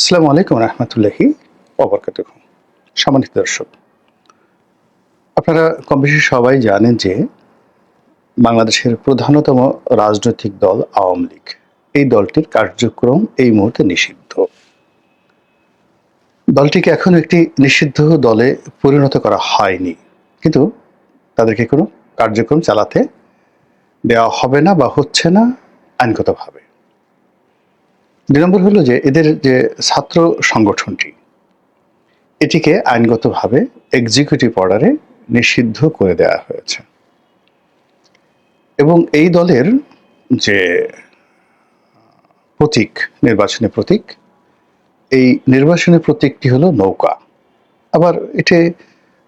আসসালামু আলাইকুম রহমতুল্লাহি ওবরকাতুহু। সম্মানিত দর্শক, আপনারা কমবেশি সবাই জানেন যে বাংলাদেশের প্রধানতম রাজনৈতিক দল আওয়ামী লীগ, এই দলটির কার্যক্রম এই মুহূর্তে নিষিদ্ধ। দলটিকে এখন একটি নিষিদ্ধ দলে পরিণত করা হয়নি, কিন্তু তাদেরকে কোনো কার্যক্রম চালাতে দেওয়া হবে না বা হচ্ছে না আইনগতভাবে। ২ নম্বর হলো যে এদের যে ছাত্র সংগঠনটি, এটিকে আইনগতভাবে এক্সিকিউটিভ অর্ডারে নিষিদ্ধ করে দেওয়া হয়েছে এবং এই দলের যে প্রতীক, নির্বাচনী প্রতীক, এই নির্বাচনী প্রতীকটি হলো নৌকা। আবার এটা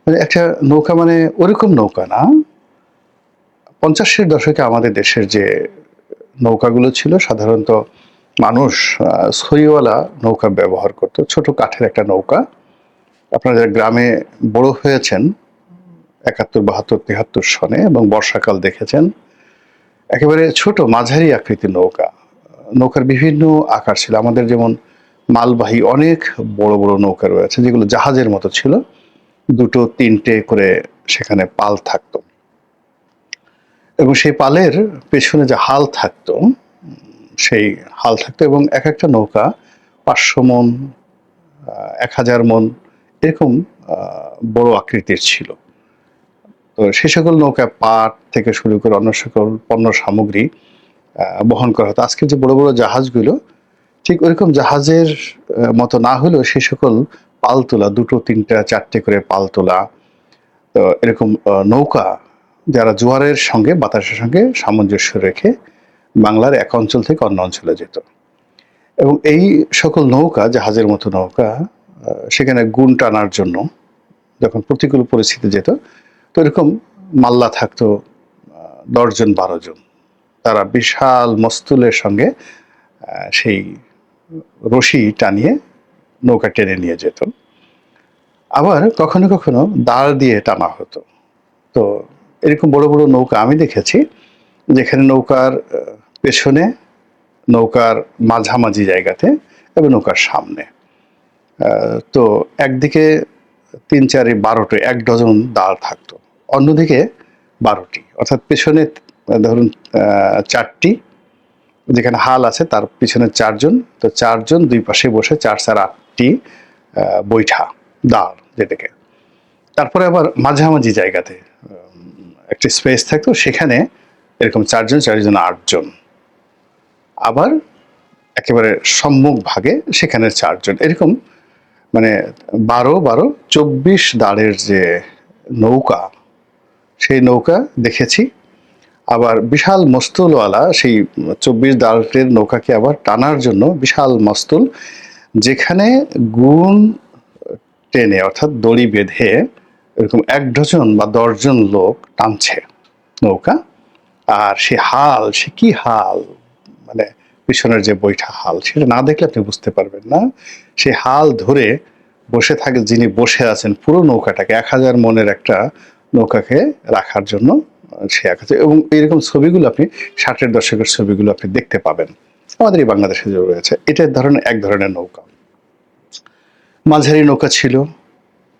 মানে একটা নৌকা, মানে ওরকম নৌকা না। ৫০-এর দশকে আমাদের দেশের যে নৌকাগুলো ছিল, সাধারণত মানুষ ছড়িওয়ালা নৌকা ব্যবহার করত, ছোট কাঠের একটা নৌকা। আপনারা যারা গ্রামে বড় হয়েছেন ৭১, ৭২, ৭৩ সনে এবং বর্ষাকাল দেখেছেন, একেবারে ছোট মাঝারি আকৃতির নৌকা। নৌকার বিভিন্ন আকার ছিল। আমাদের যেমন মালবাহী অনেক বড় বড় নৌকা রয়েছে, যেগুলো জাহাজের মতো ছিল, ২টো ৩টে করে সেখানে পাল থাকতো এবং সেই পালের পেছনে যে হাল থাকতো, সেই হাল থাকতো এবং এক একটা নৌকা ৫০০ মন, ১০০০ মন এরকম বড় আকৃতির ছিল। তো সেই সকল নৌকা পাট থেকে শুরু করে অন্য সকল পণ্য সামগ্রী বহন করা হতো। আজকের যে বড় বড় জাহাজগুলো, ঠিক ওরকম জাহাজের মতো না হলেও সেই সকল পাল তোলা, ২টো ৩টা ৪টে করে পাল তোলা, তো এরকম নৌকা যারা জোয়ারের সঙ্গে, বাতাসের সঙ্গে সামঞ্জস্য রেখে বাংলার এক অঞ্চল থেকে অন্য অঞ্চলে যেত। এবং এই সকল নৌকা, জাহাজের মতো নৌকা, সেখানে গুণ টানার জন্য যখন প্রতিকূল পরিস্থিতি যেত, তো এরকম মাল্লা থাকতো ১০ জন ১২ জন। তারা বিশাল মস্তুলের সঙ্গে সেই রশি টানিয়ে নৌকা টেনে নিয়ে যেত। আবার কখনো কখনো দাঁড় দিয়ে টানা হতো। তো এরকম বড় বড় নৌকা আমি দেখেছি, যেখানে নৌকার পেছনে, নৌকার মাঝামাঝি জায়গাতে এবং নৌকার সামনে, তো একদিকে ৩, ৪, ১২টি, ১ ডজন দাঁড় থাকতো, অন্যদিকে ১২টি, অর্থাৎ পেছনে ধরুন ৪টি, যেখানে হাল আছে তার পিছনে ৪ জন, তো ৪ জন ২ পাশে বসে ৪, ৪, ৮টি বৈঠা, দাঁড় যেটাকে। তারপরে আবার মাঝামাঝি জায়গাতে একটি স্পেস থাকতো, সেখানে এরকম ৪ জন ৪ জন ৮ জন। আবার একেবারে সম্মুখ ভাগে সেখানে ৪ জন, এরকম মানে ১২, ১২, ২৪ দাঁড়ের যে নৌকা, সেই নৌকা দেখেছি। আবার বিশাল মস্তুলওয়ালা সেই ২৪ দাঁড়ের নৌকাকে আবার টানার জন্য বিশাল মস্তুল, যেখানে গুণ টেনে, অর্থাৎ দড়ি বেঁধে এরকম ১ ডজন বা ১০ জন লোক টানছে নৌকা। আর সে হাল, সে কি হাল, মানে পিছনের যে বৈঠা হাল, সেটা না দেখলে আপনি বুঝতে পারবেন না। সে হাল ধরে বসে থাকে যিনি বসে আছেন, পুরো নৌকাটাকে, ১০০০ মনের একটা নৌকাকে রাখার জন্য সে আছে। এবং এইরকম ছবিগুলো আপনি ৬০-এর দশকের ছবিগুলো আপনি দেখতে পাবেন, আমাদের এই বাংলাদেশে যে রয়েছে। এটার ধরনের এক ধরনের নৌকা, মাঝারি নৌকা ছিল।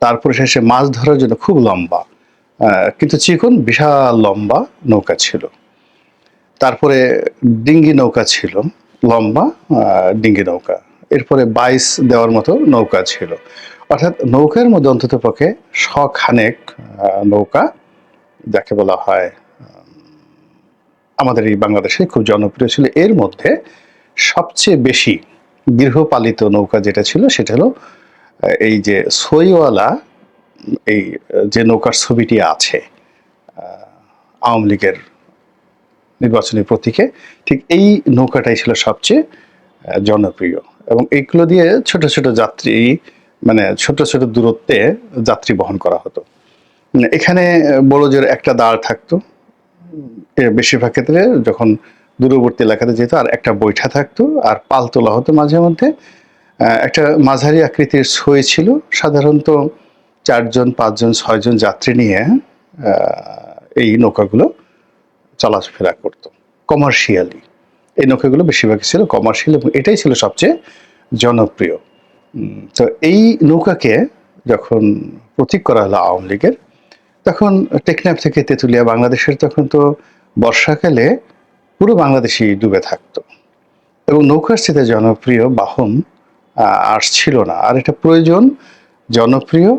তারপরে শেষে মাছ ধরার জন্য খুব লম্বা, কিন্তু চিকন, বিশাল লম্বা নৌকা ছিল। তারপরে ডিঙ্গি নৌকা ছিল, লম্বা ডিঙ্গি নৌকা। এরপরে বাইস দেওয়ার মতো নৌকা ছিল। অর্থাৎ নৌকার মধ্যে অন্তত পক্ষে শখানেক নৌকা, যাকে বলা হয় আমাদের এই বাংলাদেশে খুব জনপ্রিয় ছিল। এর মধ্যে সবচেয়ে বেশি গৃহপালিত নৌকা যেটা ছিল, সেটা হলো এই যে সইওয়ালা, এই যে নৌকার ছবিটি আছে আওয়ামী লীগের নির্বাচনী প্রতীকে, ঠিক এই নৌকাটাই ছিল সবচেয়ে জনপ্রিয়। এবং এইগুলো দিয়ে ছোট ছোট যাত্রী, মানে ছোট ছোট দূরত্বে যাত্রী বহন করা হতো। এখানে বড় জোর একটা দাঁড় থাকতো, বেশিরভাগ ক্ষেত্রে যখন দূরবর্তী এলাকাতে যেত, আর একটা বৈঠা থাকতো, আর পাল তোলা হতো মাঝে মধ্যে। একটা মাঝারি আকৃতির ছই ছিল, সাধারণত ৪ জন ৫ জন ৬ জন যাত্রী নিয়ে এই নৌকাগুলো চলাফেরা করত কমার্শিয়ালি। এই নৌকাগুলো বেশিরভাগ ছিল কমার্শিয়াল এবং এটাই ছিল সবচেয়ে জনপ্রিয়। তো এই নৌকাকে যখন প্রতীক করা হলো আওয়ামী লীগের, তখন টেকনাফ থেকে তেঁতুলিয়া, বাংলাদেশের তখন তো বর্ষাকালে পুরো বাংলাদেশই ডুবে থাকতো, এবং নৌকার চেয়ে জনপ্রিয় বাহন আর ছিল না। আর এটা প্রয়োজন, জনপ্রিয়,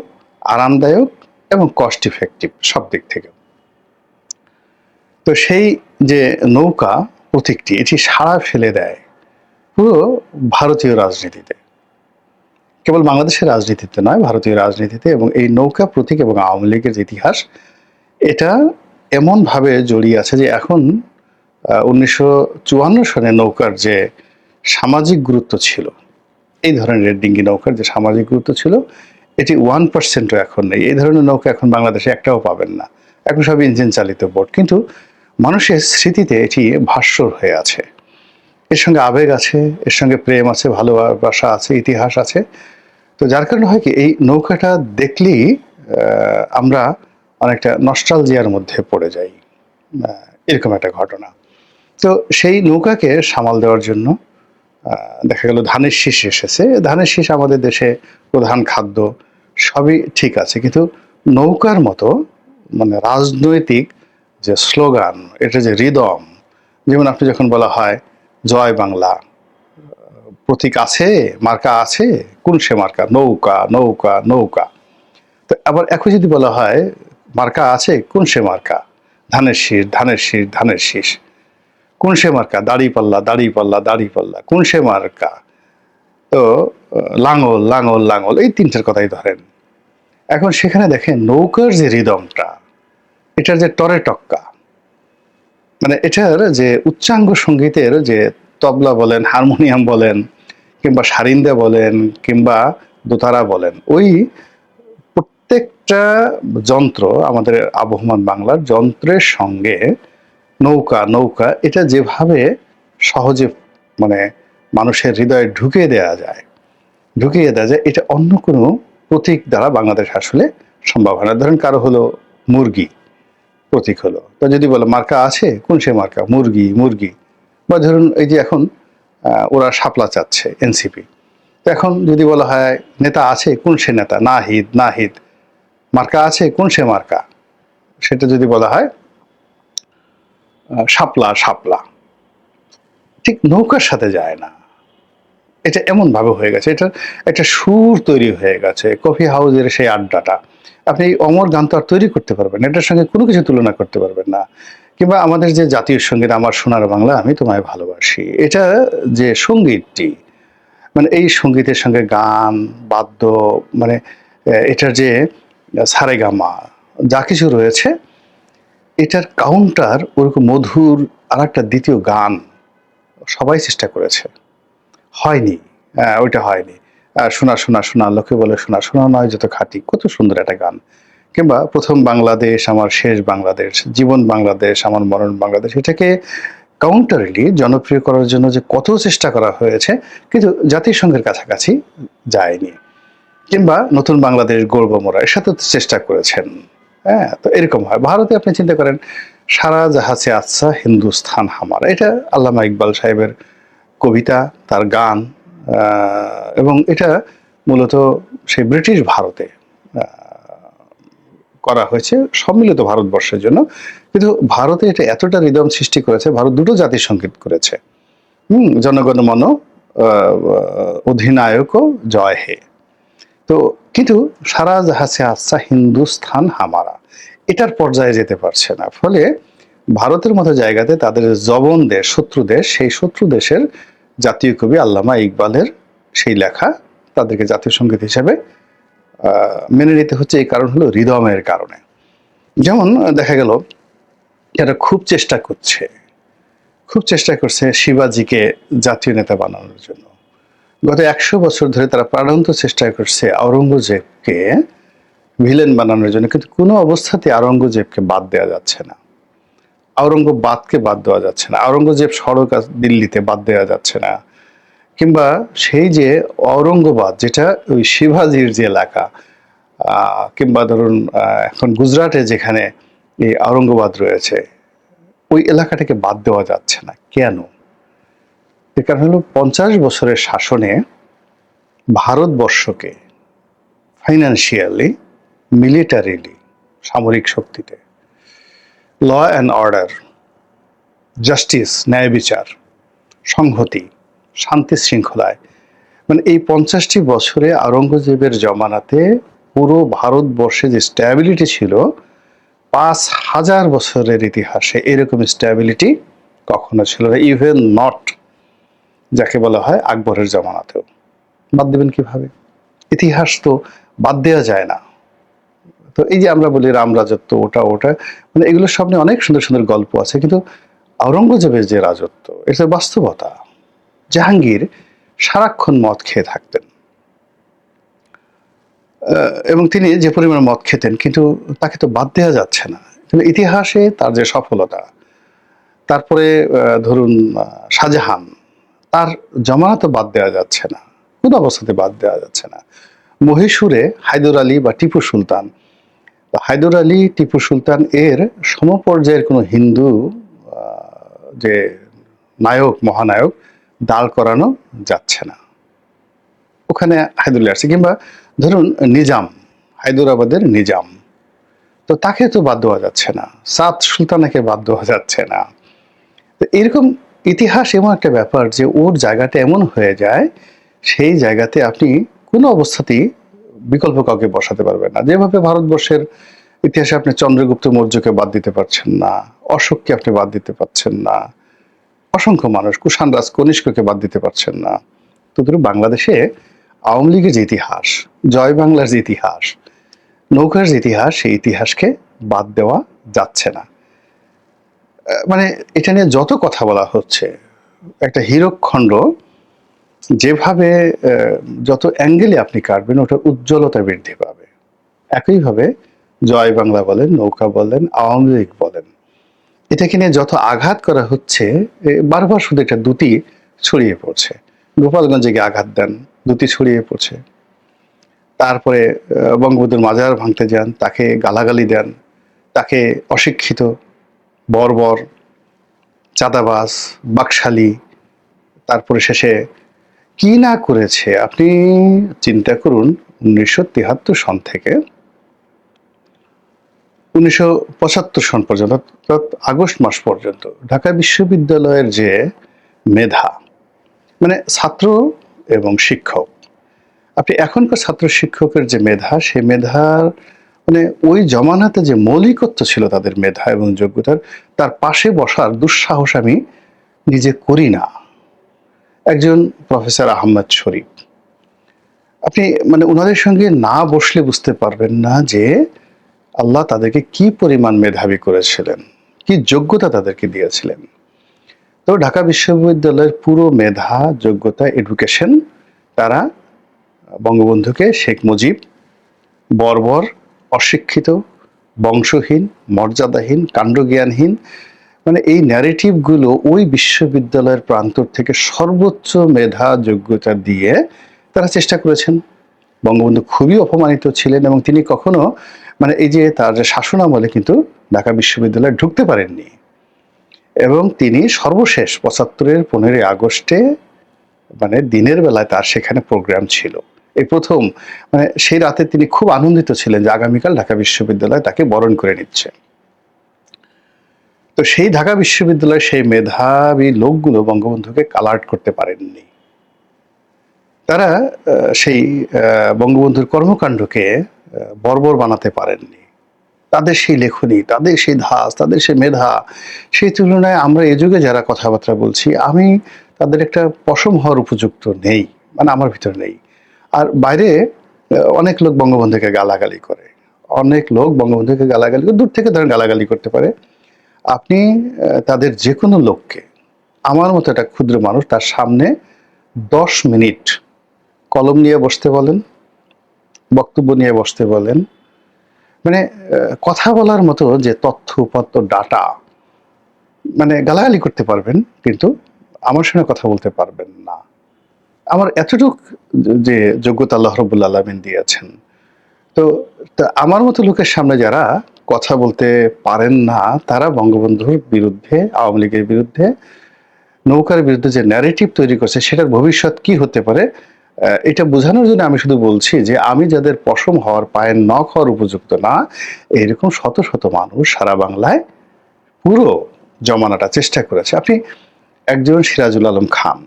আরামদায়ক এবং কস্ট ইফেক্টিভ সব দিক থেকে। তো সেই যে নৌকা প্রতীকটি, এটি সাড়া ফেলে দেয় পুরো ভারতীয় রাজনীতিতে, কেবল বাংলাদেশের রাজনীতিতে নয়, ভারতীয় রাজনীতিতে। এবং এই নৌকা প্রতীক এবং আওয়ামী লীগের যে ইতিহাস, এটা এমনভাবে জড়িয়ে আছে যে এখন 1954 সনে নৌকার যে সামাজিক গুরুত্ব ছিল, এই ধরনের ডিঙ্গি নৌকার যে সামাজিক গুরুত্ব ছিল, এটি 1%ও এখন নেই। এই ধরনের নৌকা এখন বাংলাদেশে একটাও পাবেন না, এখন সব ইঞ্জিন চালিত বোট। কিন্তু মানুষের স্মৃতিতে এটি ভাস্বর হয়ে আছে, এর সঙ্গে আবেগ আছে, এর সঙ্গে প্রেম আছে, ভালোবাসা আছে, ইতিহাস আছে। তো যার কারণে হয় কি, এই নৌকাটা দেখলেই আমরা অনেকটা নস্টালজিয়ার মধ্যে পড়ে যাই, এরকম একটা ঘটনা। তো সেই নৌকাকে সামাল দেওয়ার জন্য দেখা গেল ধানের শীষ এসেছে। ধানের শীষ আমাদের দেশে প্রধান খাদ্য, সবই ঠিক আছে, কিন্তু নৌকার মতো মানে রাজনৈতিক যে স্লোগান, এটা যে রিদম, যেমন আপনি যখন বলা হয় জয় বাংলা, প্রতীক আছে, মার্কা আছে, কোন সে মার্কা? নৌকা, নৌকা, নৌকা। তো আবার একই যদি বলা হয় মার্কা আছে, কোন সে মার্কা? ধানের শীষ, ধানের শীষ, ধানের শীষ। কোন সে মার্কা? দাড়িপাল্লা, দাড়িপাল্লা, দাড়িপাল্লা। কোন সে মার্কা? তো লাঙল, লাঙল, লাঙল, এই তিনটার কথাই ধরেন। এখন সেখানে দেখেন নৌকার যে রিদমটা, এটার যে টরে টক্কা, মানে এটার যে উচ্চাঙ্গ সঙ্গীতের যে তবলা বলেন, হারমোনিয়াম বলেন, কিংবা সারিন্দা বলেন, কিংবা দোতারা বলেন, ওই প্রত্যেকটা যন্ত্র, আমাদের আবহমান বাংলার যন্ত্রের সঙ্গে নৌকা, নৌকা, এটা যেভাবে সহজে মানে মানুষের হৃদয়ে ঢুকিয়ে দেওয়া যায়, এটা অন্য কোনো প্রতীক দ্বারা বাংলাদেশ আসলে সম্ভব হয় না। ধরেন কারো হলো মুরগি, প্রতীক হলো, তো যদি বলে মার্কা আছে, কোন সে মার্কা? মুরগি, মুরগি। বা ধরুন এই যে এখন ওরা শাপলা চাচ্ছে, এনসিপি, তো এখন যদি বলা হয় নেতা আছে, কোন সে নেতা? নাহিদ, নাহিদ। মার্কা আছে, কোন সে মার্কা? সেটা যদি বলা হয় শাপলা, শাপলা। ঠিক নৌকার সাথে যায় না, এটা এমন ভাবে হয়ে গেছে, এটা একটা সুর তৈরি হয়ে গেছে। কফি হাউসের সেই আড্ডাটা আপনি অমর গান তো আর তৈরি করতে পারবেন না, এটার সঙ্গে কোনো কিছু তুলনা করতে পারবেন না। কিংবা আমাদের যে জাতীয় সঙ্গীত, আমার সোনার বাংলা আমি তোমায় ভালোবাসি, এটা যে সঙ্গীতটি, মানে এই সঙ্গীতের সঙ্গে গান, বাদ্য, মানে এটার যে সারেগামা যা কিছু রয়েছে, এটার কাউন্টার ওরকম মধুর আর একটা দ্বিতীয় গান সবাই চেষ্টা করেছে, হয়নি। ওইটা হয়নি। শোনা, শোনা, শোনা, লোকে বলে শোনা, শোনা নয় যত খাঁটি, কত সুন্দর একটা গান। কিংবা প্রথম বাংলাদেশ আমার শেষ বাংলাদেশ, জীবন বাংলাদেশ আমার মরণ বাংলাদেশ, এটাকে কাউন্টারলি জনপ্রিয় করার জন্য যে কত চেষ্টা করা হয়েছে, কিন্তু জাতিসংঘের কাছাকাছি যায়নি। কিংবা নতুন বাংলাদেশ গর্ব মোরা, এর সাথে চেষ্টা করেছেন। হ্যাঁ, তো এরকম হয়। ভারতে আপনি চিন্তা করেন সারা জাহাসে আচ্ছা হিন্দুস্থান হামারা, এটা আল্লামা ইকবাল সাহেবের কবিতা, তার গান, এবং এটা মূলত সেই ব্রিটিশ ভারতে করা হয়েছে সম্মিলিত ভারতবর্ষের জন্য। কিন্তু ভারতে এটা এতটা রিদম সৃষ্টি করেছে, ভারত দুটো জাতির সঙ্গীত করেছে, জনগণমন অধিনায়ক জয় হে। তো কিন্তু সারা জাহাসে আচ্ছা হিন্দুস্থান হামারা, এটার পর্যায়ে যেতে পারছে না। ফলে ভারতের মতো জায়গাতে তাদের জবন দেশ, শত্রু দেশ, সেই শত্রু দেশের জাতীয় কবি আল্লামা ইকবালের সেই লেখা তাদেরকে জাতীয় সঙ্গীত হিসেবে মেনে নিতে হচ্ছে। এই কারণ হলো রিদমের কারণে। যেমন দেখা গেল যারা খুব চেষ্টা করছে শিবাজিকে জাতীয় নেতা বানানোর জন্য, গত 100 বছর ধরে তারা প্রাণান্ত চেষ্টা করছে আওরঙ্গজেবকে ভিলেন বানানোর জন্য, কিন্তু কোনো অবস্থাতে আওরঙ্গজেবকে বাদ দেওয়া যাচ্ছে না, আওরঙ্গবাদকে বাদ দেওয়া যাচ্ছে না, আওরঙ্গজেব সড়ক দিল্লিতে বাদ দেওয়া যাচ্ছে না। কিংবা সেই যে ঔরঙ্গাবাদ, যেটা ওই শিবাজির যে এলাকা, কিংবা ধরুন এখন গুজরাটে যেখানে এই ঔরঙ্গাবাদ রয়েছে, ওই এলাকাটাকে বাদ দেওয়া যাচ্ছে না। কেন? এর কারণ হলো 50 বছরের শাসনে ভারতবর্ষকে ফাইন্যান্সিয়ালি, মিলিটারিলি, সামরিক শক্তিতে, ল অ্যান্ড অর্ডার, জাস্টিস, ন্যায় বিচার, সংহতি, শান্তি শৃঙ্খলায়, মানে এই 50টি বছরে আওরঙ্গজেবের জমানাতে পুরো ভারতবর্ষে যে স্ট্যাবিলিটি ছিল, 5000 বছরের ইতিহাসে এরকম স্ট্যাবিলিটি কখনো ছিল না, ইভেন নট যাকে বলা হয় আকবরের জমানাতেও। বাদ দেবেন কিভাবে? ইতিহাস তো বাদ দেওয়া যায় না। তো এই যে আমরা বলি রাম রাজত্ব, ওটা ওটা, মানে এগুলোর সামনে অনেক সুন্দর সুন্দর গল্প আছে, কিন্তু আওরঙ্গজেবের যে রাজত্ব, এটা বাস্তবতা। জাহাঙ্গীর সারাক্ষণ মদ খেয়ে থাকতেন, এবং তিনি যে পরিমাণে মদ খেতেন, কিন্তু তাকে তো বাদ দেওয়া যাচ্ছে না। কিন্তু ইতিহাসে তার যে সফলতা, তারপরে ধরুন শাহজাহান, তার জমানা তো বাদ দেওয়া যাচ্ছে না, কোন অবস্থাতে বাদ দেওয়া যাচ্ছে না। মহীশূরে হায়দর আলী বা টিপু সুলতান, হায়দর আলী টিপু সুলতান এর সমপর্যায়ের কোনো হিন্দু যে নায়ক, মহানায়ক দাঁড় করানো যাচ্ছে না। ওখানে হায়দর আলী আসছে, কিংবা ধরুন নিজাম, হায়দরাবাদের নিজাম, তো তাকে তো বাদ দেওয়া যাচ্ছে না, সাত সুলতানাকে বাদ দেওয়া যাচ্ছে না। তো এরকম ইতিহাস এমন একটা ব্যাপার যে ওর জায়গাটা এমন হয়ে যায়, সেই জায়গাতে আপনি কোনো অবস্থাতেই বিকল্প কাউকে বসাতে পারবেন না। যেভাবে ভারতবর্ষের ইতিহাসে আপনি চন্দ্রগুপ্ত মৌর্যকে বাদ দিতে পারছেন না, অশোককে আপনি বাদ দিতে পারছেন না, অসংখ্য মানুষ, কুষাণ রাজ কনিষ্ককে বাদ দিতে পারছেন না। তো ধরুন বাংলাদেশে আওয়ামী লীগের যে ইতিহাস, জয় বাংলার যে ইতিহাস, নৌকার যে ইতিহাস, সেই ইতিহাসকে বাদ দেওয়া যাচ্ছে না। মানে এটা নিয়ে যত কথা বলা হচ্ছে, একটা হীরকখণ্ড যেভাবে যত অ্যাঙ্গেলে আপনি কাটবেন, ওটার উজ্জ্বলতা বৃদ্ধি পাবে। একইভাবে জয় বাংলা বলেন, নৌকা বলেন, আওয়ামী লীগ বলেন, এটাকে নিয়ে যত আঘাত করা হচ্ছে, বারবার শুধু এটা দুটি ছড়িয়ে পড়ছে। গোপালগঞ্জে গিয়ে আঘাত দেন, দুটি ছড়িয়ে পড়ছে। তারপরে বঙ্গবন্ধুর মাজার ভাঙতে যান, তাকে গালাগালি দেন, তাকে অশিক্ষিত, বর্বর, চাঁদাবাজ, বাকশালী, তারপরে শেষে কি না করেছে আপনি চিন্তা করুন। 1973 সন থেকে 1975 সন পর্যন্ত, অর্থাৎ আগস্ট মাস পর্যন্ত ঢাকা বিশ্ববিদ্যালয়ের যে মেধা, মানে ছাত্র এবং শিক্ষক, আপনি এখনকার ছাত্র শিক্ষকের যে মেধা, সে মেধার মানে ওই জমানাতে যে মৌলিকত্ব ছিল তাদের মেধা এবং যোগ্যতার, তার পাশে বসার দুঃসাহস আমি নিজে করি না। একজন প্রফেসর আহমদ শরীফ, আপনি মানে ওনাদের সঙ্গে না বসলে বুঝতে পারবেন না যে আল্লাহ তাদেরকে কি পরিমাণ মেধাবী করেছিলেন, কি যোগ্যতা তাদেরকে দিয়েছিলেন। তো ঢাকা বিশ্ববিদ্যালয়ের পুরো মেধা, যোগ্যতা, এডুকেশন, তারা বঙ্গবন্ধুকে শেখ মুজিব বর্বর, অশিক্ষিত, বংশহীন, মর্যাদাহীন, কাণ্ডজ্ঞানহীন, মানে এই ন্যারেটিভগুলো ওই বিশ্ববিদ্যালয়ের প্রান্তর থেকে সর্বোচ্চ মেধা যোগ্যতা দিয়ে তারা চেষ্টা করেছেন। বঙ্গবন্ধু খুবই অপমানিত ছিলেন, এবং তিনি কখনো মানে এই যে তার শাসনামলে কিন্তু ঢাকা বিশ্ববিদ্যালয়ে ঢুকতে পারেননি, এবং তিনি সর্বশেষ 75-এর 15ই আগস্টে মানে দিনের বেলায় তার সেখানে প্রোগ্রাম ছিল। এই প্রথম মানে সেই রাতে তিনি খুব আনন্দিত ছিলেন যে আগামীকাল ঢাকা বিশ্ববিদ্যালয় তাকে বরণ করে নিচ্ছে। তো সেই ঢাকা বিশ্ববিদ্যালয়ের সেই মেধাবী লোকগুলো বঙ্গবন্ধুকে কালার্ট করতে পারেননি। তারা সেই বঙ্গবন্ধুর কর্মকাণ্ডকে বর্বর বানাতে পারেননি। তাদের সেই লেখনী, তাদের সেই ধাস, তাদের সেই মেধা, সেই তুলনায় আমরা এ যুগে যারা কথাবার্তা বলছি, আমি তাদের একটা পশম হওয়ার উপযুক্ত নেই, মানে আমার ভিতর নেই। আর বাইরে অনেক লোক বঙ্গবন্ধুকে গালাগালি করে, অনেক লোক বঙ্গবন্ধুকে গালাগালি করে, দূর থেকে তারা গালাগালি করতে পারে। আপনি তাদের যে কোনো লোককে, আমার মতো একটা ক্ষুদ্র মানুষ, তার সামনে 10 মিনিট কলম নিয়ে বসতে বলেন, বক্তব্য নিয়ে বসতে বলেন, মানে কথা বলার মতো যে তথ্য উপাত্ত ডাটা, মানে গালাগালি করতে পারবেন, কিন্তু আমার সঙ্গে কথা বলতে পারবেন না। আমার এতটুক যে যোগ্যতা আল্লাহ রাব্বুল আলামিন দিয়েছেন, তো আমার মতো লোকের সামনে যারা কথা বলতে পারেন না, তারা বঙ্গবন্ধুর বিরুদ্ধে, আওয়ামী লীগের বিরুদ্ধে, নৌকার বিরুদ্ধে যে ন্যারেটিভ তৈরি করছে, সেটার ভবিষ্যৎ কি হতে পারে এটা বোঝানোর জন্য আমি শুধু বলছি যে আমি যাদের পশম হওয়ার পায়ের নখ হওয়ার উপযুক্ত না, এরকম শত শত মানুষ সারা বাংলায় পুরো জমানাটা চেষ্টা করেছে। আপনি একজন সিরাজুল আলম খান,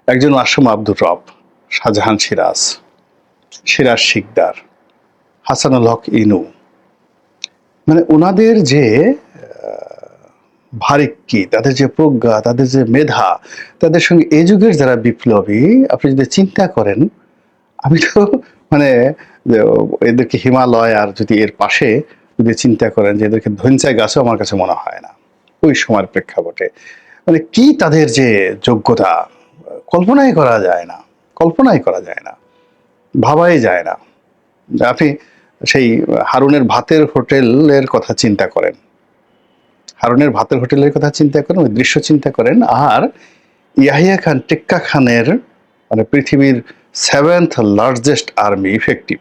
একজন আসম আব্দুর রব, শাহজাহান সিরাজ, সিরাজ শিকদার, হাসানুল হক ইনু, মানে ওনাদের যে ভারিক্কি, তাদের যে প্রজ্ঞা, তাদের যে মেধা, তাদের সঙ্গে এই যুগের যারা বিপ্লবী, আপনি যদি চিন্তা করেন, আমি তো মানে এদেরকে হিমালয় আর যদি এর পাশে যদি চিন্তা করেন যে এদেরকে ধৈঞ্চা গাছও আমার কাছে মনে হয় না ওই সময়ের প্রেক্ষাপটে। মানে কি তাদের যে যোগ্যতা, কল্পনাই করা যায় না, কল্পনাই করা যায় না, ভাবাই যায় না। আপনি সেই হারুনের ভাতের হোটেলের কথা চিন্তা করেন, হারুনের ভাতের হোটেলের কথা চিন্তা করেন, ওই দৃশ্য চিন্তা করেন, আর ইয়াহিয়া খান টেক্কা খানের মানে পৃথিবীর 7th লার্জেস্ট আর্মি ইফেক্টিভ,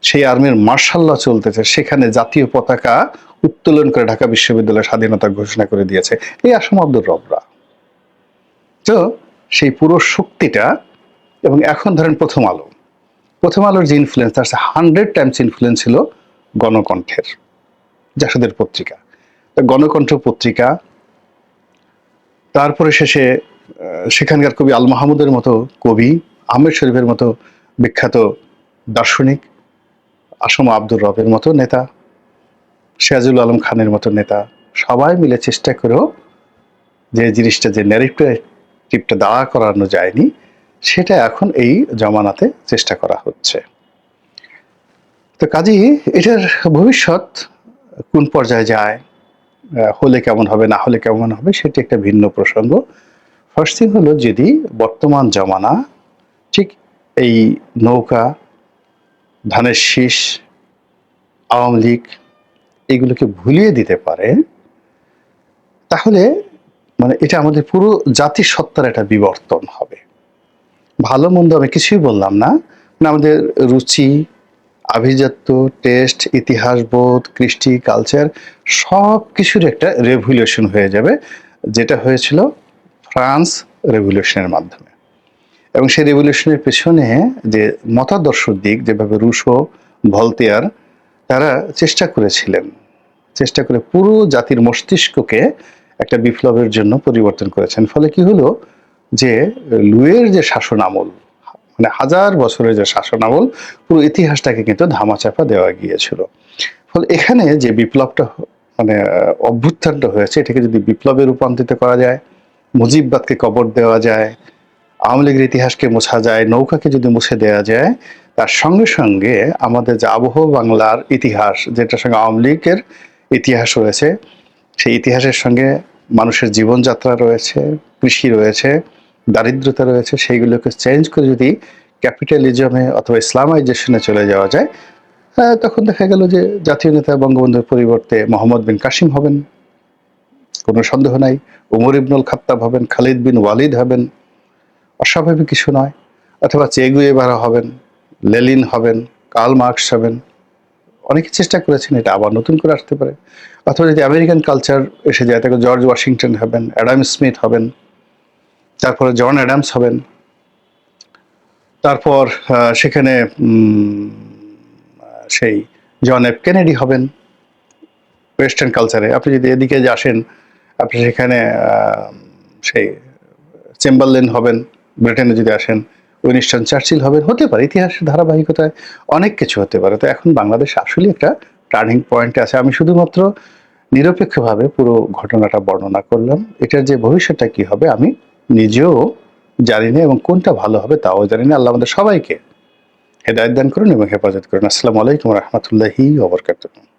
সেই আর্মির মার্শাল ল চলতেছে, সেখানে জাতীয় পতাকা উত্তোলন করে ঢাকা বিশ্ববিদ্যালয়ের স্বাধীনতা ঘোষণা করে দিয়েছে এই আসম আব্দুর রবরা। তো সেই পুরো শক্তিটা, এবং এখন ধরেন প্রথম আলো, প্রথম আলোর যে ইনফ্লুয়েন্স, তার 100 টাইমস ইনফ্লুয়েন্স ছিল গণকণ্ঠের, জাসদের পত্রিকা, গণকণ্ঠ পত্রিকা, তারপরে শেষে সেখানকার কবি আল মাহমুদের মতো কবি, আহমেদ শরীফের মতো বিখ্যাত দার্শনিক, আসম আব্দুর রবের মতো নেতা, সিরাজুল আলম খানের মতো নেতা, সবাই মিলে চেষ্টা করেও যে জিনিসটা, যে ন্যারেটিভটা দাঁড়া করানো যায়নি, সেটা এখন এই জমানাতে চেষ্টা করা হচ্ছে। তো কাজেই এটার ভবিষ্যৎ কোন পর্যায়ে যায়, হলে কেমন হবে, না হলে কেমন হবে, সেটি একটা ভিন্ন প্রসঙ্গ। ফার্স্ট থিং হলো, যদি বর্তমান জমানা ঠিক এই নৌকা, ধানের শীষ, আওয়ামী লীগ এগুলোকে ভুলিয়ে দিতে পারে, তাহলে মানে এটা আমাদের পুরো জাতির সত্তার একটা বিবর্তন হবে। ভালো মন্দ আমি কিছুই বললাম না, আমাদের রুচি, আভিজাত্য, টেস্ট, ইতিহাস বোধ, কৃষ্টি, কালচার সব কিছুর একটা রেভলিউশন হয়ে যাবে, যেটা হয়েছিল ফ্রান্স রেভলিউশনের মাধ্যমে। এবং সেই রেভলিউশনের পেছনে যে মতাদর্শ দিক, যেভাবে রুশো, ভলতেয়ার তারা চেষ্টা করে পুরো জাতির মস্তিষ্ককে একটা বিপ্লবের জন্য পরিবর্তন করেছেন। ফলে কি হলো, যে লুইয়ের যে শাসন আমল, মানে 1000 বছরের যে শাসন আমল, পুরো ইতিহাসটাকে কিন্তু ধামাচাপা দেওয়া গিয়েছিল। ফলে এখানে যে বিপ্লবটা মানে অভ্যুত্থানটা হয়েছে, এটাকে যদি বিপ্লবে রূপান্তরিত করা যায়, মুজিববাদকে কবর দেওয়া যায়, আওয়ামী লীগের ইতিহাসকে মোছা যায়, নৌকাকে যদি মুছে দেওয়া যায়, তার সঙ্গে সঙ্গে আমাদের যে আবহ বাংলার ইতিহাস, যেটার সঙ্গে আওয়ামী লীগের ইতিহাস রয়েছে, সেই ইতিহাসের সঙ্গে মানুষের জীবনযাত্রা রয়েছে, কৃষি রয়েছে, দারিদ্রতা রয়েছে, সেইগুলোকে চেঞ্জ করে যদি ক্যাপিটালিজমে অথবা ইসলামাইজেশনে চলে যাওয়া যায়, তখন দেখা গেল যে জাতীয় নেতা বঙ্গবন্ধুর পরিবর্তে মোহাম্মদ বিন কাসিম হবেন, কোনো সন্দেহ নাই। উমর ইবনুল খাত্তাব হবেন, খালিদ বিন ওয়ালিদ হবেন, অস্বাভাবিক কিছু নয়। অথবা চে গুয়েভারা হবেন, লেনিন হবেন, কার্ল মার্কস হবেন। অনেকে চেষ্টা করেছেন, এটা আবার নতুন করে আসতে পারে। অথবা যদি আমেরিকান কালচার এসে যায়, তাকে জর্জ ওয়াশিংটন হবেন, অ্যাডাম স্মিথ হবেন, তারপরে জন অ্যাডামস হবেন, তারপর সেখানে সেই জন এফ কেনেডি হবেন ওয়েস্টার্ন কালচারে। আপনি যদি এদিকে যে আসেন, আপনি সেখানে সেই চেম্বারলেন হবেন, ব্রিটেনে যদি আসেন উইনস্টন চার্চিল হবেন, হতে পারে ইতিহাসের ধারাবাহিকতায় অনেক কিছু হতে পারে। তো এখন বাংলাদেশ আসলে একটা টার্নিং পয়েন্টে আছে। আমি শুধুমাত্র নিরপেক্ষভাবে পুরো ঘটনাটা বর্ণনা করলাম। এটার যে ভবিষ্যৎটা কি হবে আমি নিজেও জানি না, এবং কোনটা ভালো হবে তাও জানি না। আল্লাহ আমাদের সবাইকে হেদায়েত দান করুন এবং হেফাজত করুন। আসসালামু আলাইকুম ওয়া রাহমাতুল্লাহি ওয়া বারাকাতুহু।